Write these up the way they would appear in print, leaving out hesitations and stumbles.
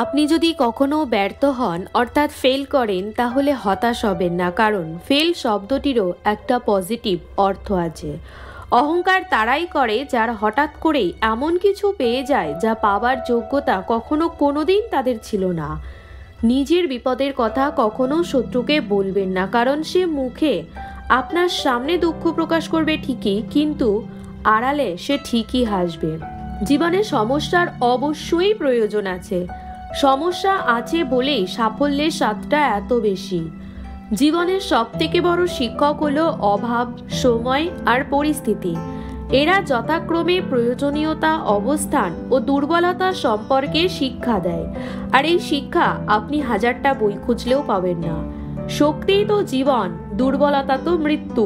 আপনি যদি কখনো ব্যর্থ হন অর্থাৎ ফেল করেন তাহলে হতাশ হবেন না, কারণ ফেল শব্দটিরও একটা পজিটিভ অর্থ আছে। অহংকার তারাই করে যারা হঠাৎ করেই এমন কিছু পেয়ে যায় যা পাওয়ার যোগ্যতা কখনো কোনোদিন তাদের ছিল না। নিজের বিপদের কথা কখনো শত্রুকে বলবেন না, কারণ সে মুখে আপনার সামনে দুঃখ প্রকাশ করবে ঠিকই, কিন্তু আড়ালে সে ঠিকই হাসবে। জীবনে সমস্যার অবশ্যই প্রয়োজন আছে। সমস্যা আছে বলেই সাফল্যের স্বাদটা এত বেশি। জীবনের সবথেকে বড় শিক্ষক হলো অভাব, সময় আর পরিস্থিতি। এরা যথাক্রমে প্রয়োজনীয়তা, অবস্থান ও দুর্বলতা সম্পর্কে শিক্ষা দেয়। আর এই শিক্ষা আপনি হাজারটা বই খুঁজলেও পাবেন না। শক্তিই তো জীবন, দুর্বলতা তো মৃত্যু।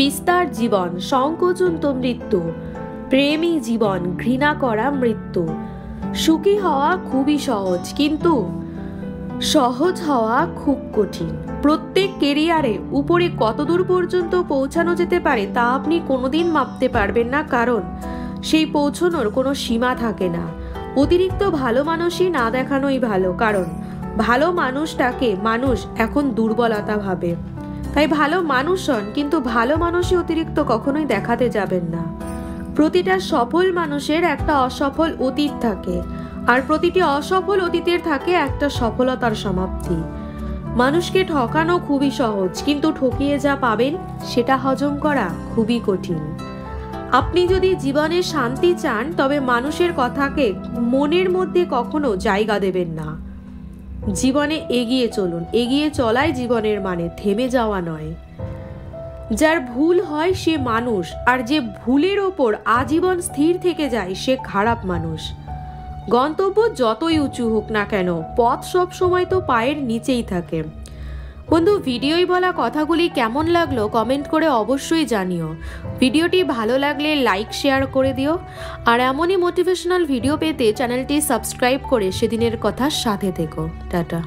বিস্তার জীবন, সংকোচন তো মৃত্যু। প্রেমই জীবন, ঘৃণা করা মৃত্যু। সুখী হওয়া খুবই সহজ, কিন্তু সহজ হওয়া খুব কঠিন। প্রত্যেক কেরিয়ারে উপরে কতদূর পর্যন্ত পৌঁছানো যেতে পারে তা আপনি কোনোদিন মাপতে পারবেন না, কারণ সেই পৌঁছানোর কোনো সীমা থাকে না। অতিরিক্ত ভালো মানুষই না দেখানোই ভালো, কারণ ভালো মানুষটাকে মানুষ এখন দুর্বলতা ভাবে। তাই ভালো মানুষ হন, কিন্তু ভালো মানুষই অতিরিক্ত কখনোই দেখাতে যাবেন না। প্রতিটা সফল মানুষের একটা অসফল অতীত থাকে, আর প্রতিটি অসফল অতীতের থাকে একটা সফলতার সমাপ্তি। মানুষকে ঠকানো খুবই সহজ, কিন্তু ঠকিয়ে যা পাবেন সেটা হজম করা খুবই কঠিন। আপনি যদি জীবনে শান্তি চান তবে মানুষের কথাকে মনের মধ্যে কখনো জায়গা দেবেন না। জীবনে এগিয়ে চলুন, এগিয়ে চলাই জীবনের মানে, থেমে যাওয়া নয়। যার ভুল হয় সে মানুষ, আর যে ভুলের ওপর আজীবন স্থির থেকে যায় সে খারাপ মানুষ। গন্তব্য যতই উঁচু হোক না কেন, পথ সব সময় তো পায়ের নিচেই থাকে। বন্ধু, ভিডিওয় বলা কথাগুলি কেমন লাগলো কমেন্ট করে অবশ্যই জানিও। ভিডিওটি ভালো লাগলে লাইক শেয়ার করে দিও, আর এমনই মোটিভেশনাল ভিডিও পেতে চ্যানেলটি সাবস্ক্রাইব করে সেদিনের কথার সাথে থেকো। টাটা।